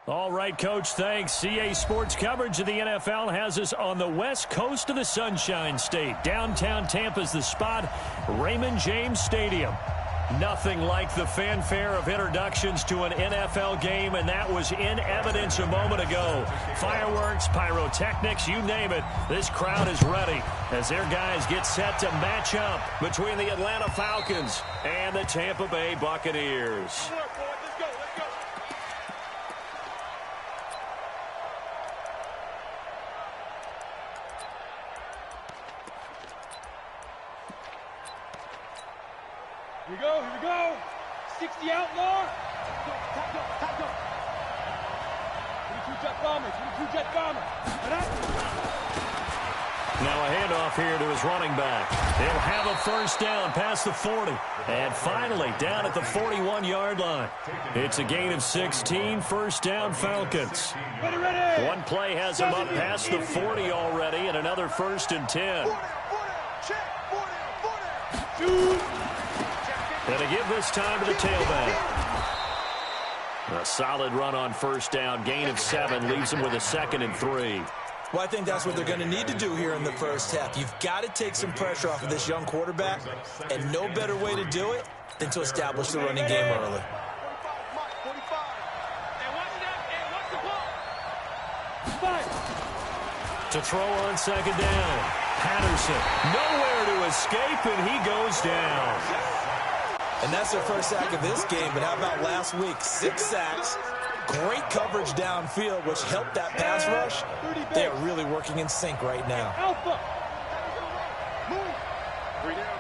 All right, Coach, thanks. CA Sports coverage of the NFL has us on the west coast of the Sunshine State. Downtown Tampa's the spot, Raymond James Stadium. Nothing like the fanfare of introductions to an NFL game, and that was in evidence a moment ago. Fireworks, pyrotechnics, you name it. This crowd is ready as their guys get set to match up between the Atlanta Falcons and the Tampa Bay Buccaneers. Here we go. 60 outlaw. Top go. 22 jet bomber. Now a handoff here to his running back. They'll have a first down past the 40. And finally down at the 41-yard line. It's a gain of 16, first down Falcons. Ready. One play has them up past the 40 already, and another 1st and 10. And to give this time to the tailback. A solid run on first down. Gain of 7 leaves them with a 2nd and 3. Well, I think that's what they're going to need to do here in the first half. You've got to take some pressure off of this young quarterback, and no better way to do it than to establish the running game early. To throw on 2nd down. Patterson, nowhere to escape, and he goes down. And that's their first sack of this game, but how about last week? 6 sacks, great coverage downfield, which helped that pass rush. They are really working in sync right now. Alpha. Move. 3 down.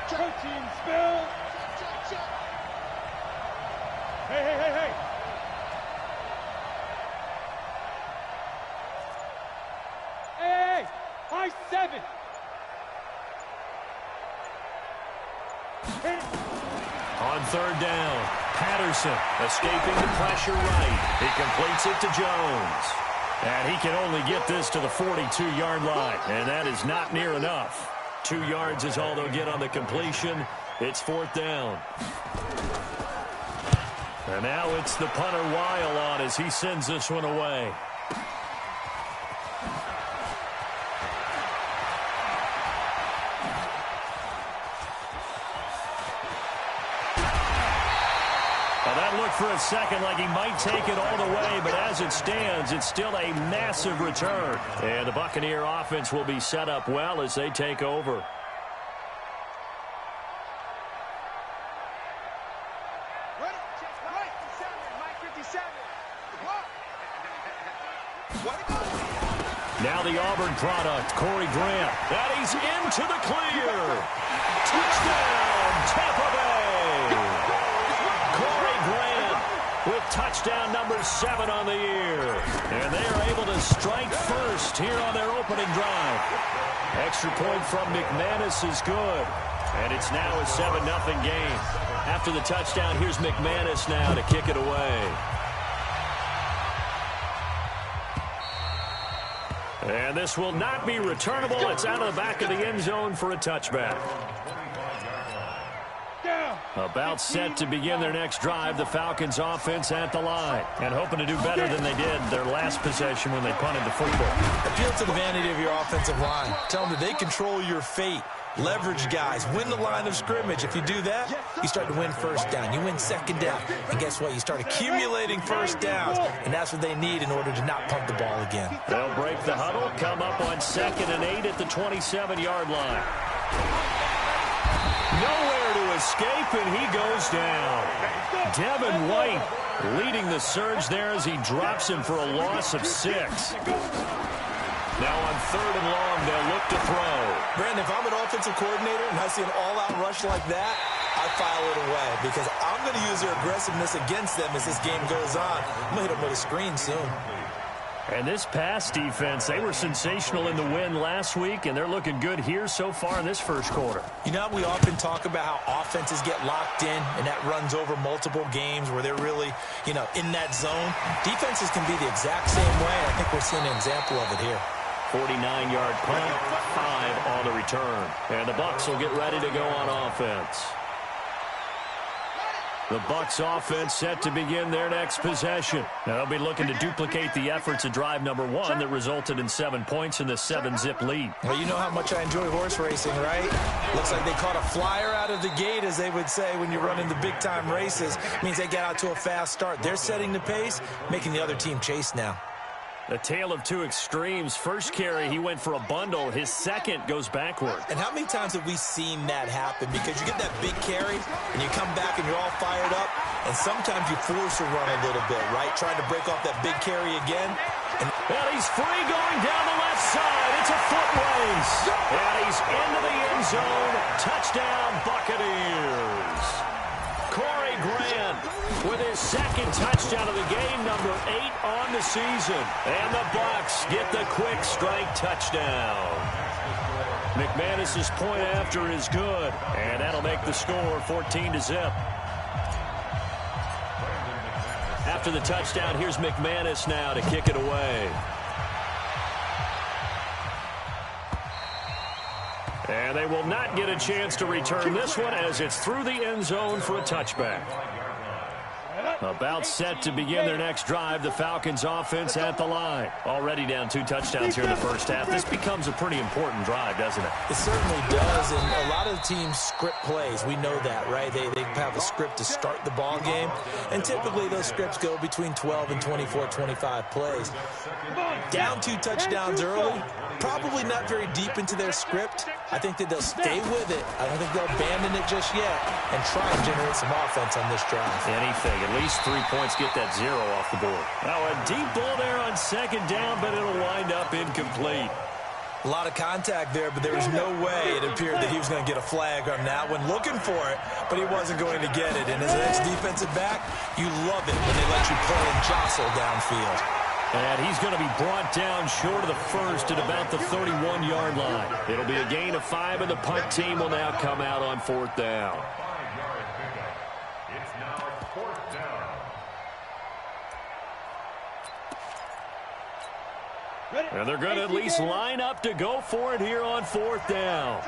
Protein spill. Hey. Hey. High 7. On 3rd down, Patterson escaping the pressure right. He completes it to Jones. And he can only get this to the 42-yard line, and that is not near enough. 2 yards is all they'll get on the completion. It's 4th down. And now it's the punter Weil on as he sends this one away. For a second like he might take it all the way, but as it stands, it's still a massive return. And the Buccaneer offense will be set up well as they take over. Now the Auburn product, Corey Grant. And he's into the clear. Touchdown, Tampa Bay. With touchdown number 7 on the year. And they are able to strike first here on their opening drive. Extra point from McManus is good. And it's now a 7-0 game. After the touchdown, here's McManus now to kick it away. And this will not be returnable. It's out of the back of the end zone for a touchback. About set to begin their next drive, the Falcons offense at the line. And hoping to do better than they did their last possession when they punted the football. Appeal to the vanity of your offensive line. Tell them that they control your fate. Leverage guys. Win the line of scrimmage. If you do that, you start to win first down. You win 2nd down. And guess what? You start accumulating first downs. And that's what they need in order to not punt the ball again. They'll break the huddle, come up on 2nd and 8 at the 27-yard line. Nowhere to escape, and he goes down. Devin White leading the surge there as he drops him for a loss of 6. Now on 3rd and long, they'll look to throw. Brandon, if I'm an offensive coordinator and I see an all-out rush like that, I file it away because I'm going to use their aggressiveness against them as this game goes on. I'm going to hit them with a screen soon. And this pass defense, they were sensational in the win last week, and they're looking good here so far in this first quarter. You know, we often talk about how offenses get locked in, and that runs over multiple games where they're really, in that zone. Defenses can be the exact same way. I think we're seeing an example of it here. 49-yard punt, 5 on the return. And the Bucs will get ready to go on offense. The Bucs offense set to begin their next possession. Now they'll be looking to duplicate the efforts of drive number 1 that resulted in 7 points in the 7-zip lead. Well, you know how much I enjoy horse racing, right? Looks like they caught a flyer out of the gate, as they would say when you're running the big-time races. Means they get out to a fast start. They're setting the pace, making the other team chase now. A tale of two extremes. First carry, he went for a bundle. His second goes backward. And how many times have we seen that happen? Because you get that big carry, and you come back and you're all fired up, and sometimes you force a run a little bit, right? Trying to break off that big carry again. And he's free going down the left side. It's a foot race. And he's into the end zone. Touchdown, Buccaneers. Corey Grant with his second touchdown of the game, number 8 on the season. And the Bucs get the quick strike touchdown. McManus's point after is good, and that'll make the score 14-0. After the touchdown, here's McManus now to kick it away. And they will not get a chance to return this one as it's through the end zone for a touchback. About set to begin their next drive, the Falcons offense at the line. Already down 2 touchdowns here in the first half. This becomes a pretty important drive, doesn't it? It certainly does, and a lot of the teams script plays. We know that, right? They have a script to start the ball game, and typically those scripts go between 12 and 24, 25 plays. Down 2 touchdowns early, probably not very deep into their script. I think that they'll stay with it. I don't think they'll abandon it just yet and try and generate some offense on this drive. Anything. At least 3 points, get that 0 off the board. Now a deep ball there on second down, but it'll wind up incomplete. A lot of contact there, but there was no way it appeared that he was going to get a flag on that one. Looking for it, but he wasn't going to get it. And as an ex-defensive back, you love it when they let you pull and jostle downfield. And he's going to be brought down short of the first at about the 31-yard line. It'll be a gain of 5, and the punt team will now come out on 4th down. And they're going to at least line up to go for it here on 4th down.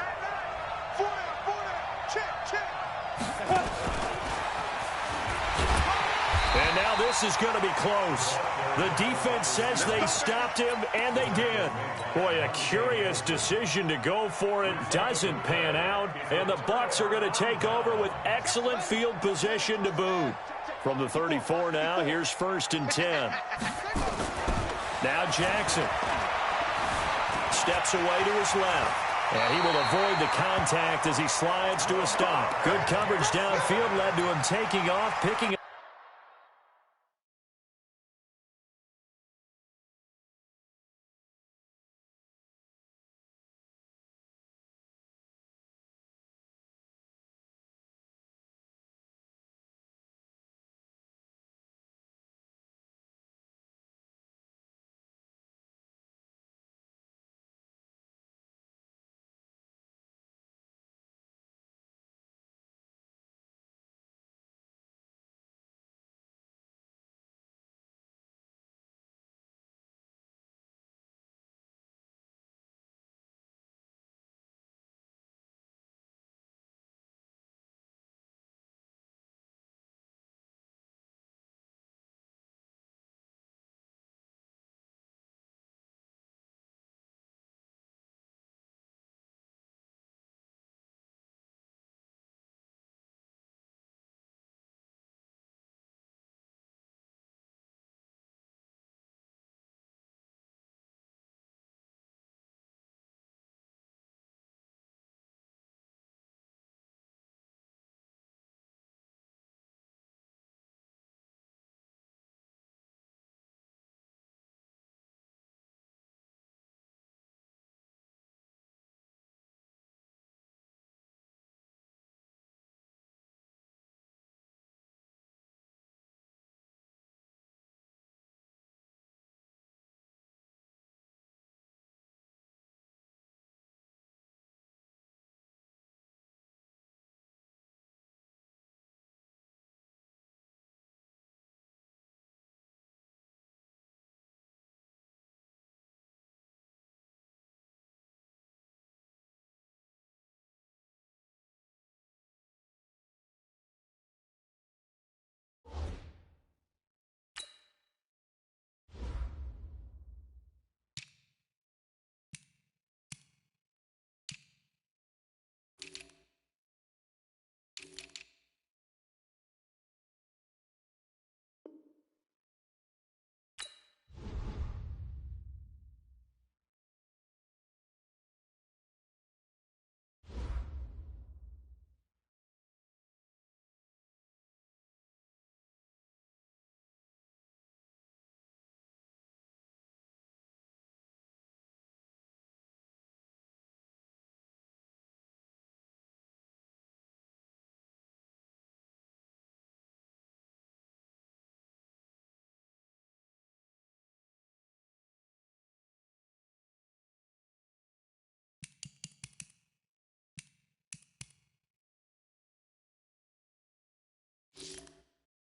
And now this is going to be close. The defense says they stopped him, and they did. Boy, a curious decision to go for it. Doesn't pan out, and the Bucs are going to take over with excellent field position to boot. From the 34 now, here's 1st and 10. Now Jackson steps away to his left. And he will avoid the contact as he slides to a stop. Good coverage downfield led to him taking off, picking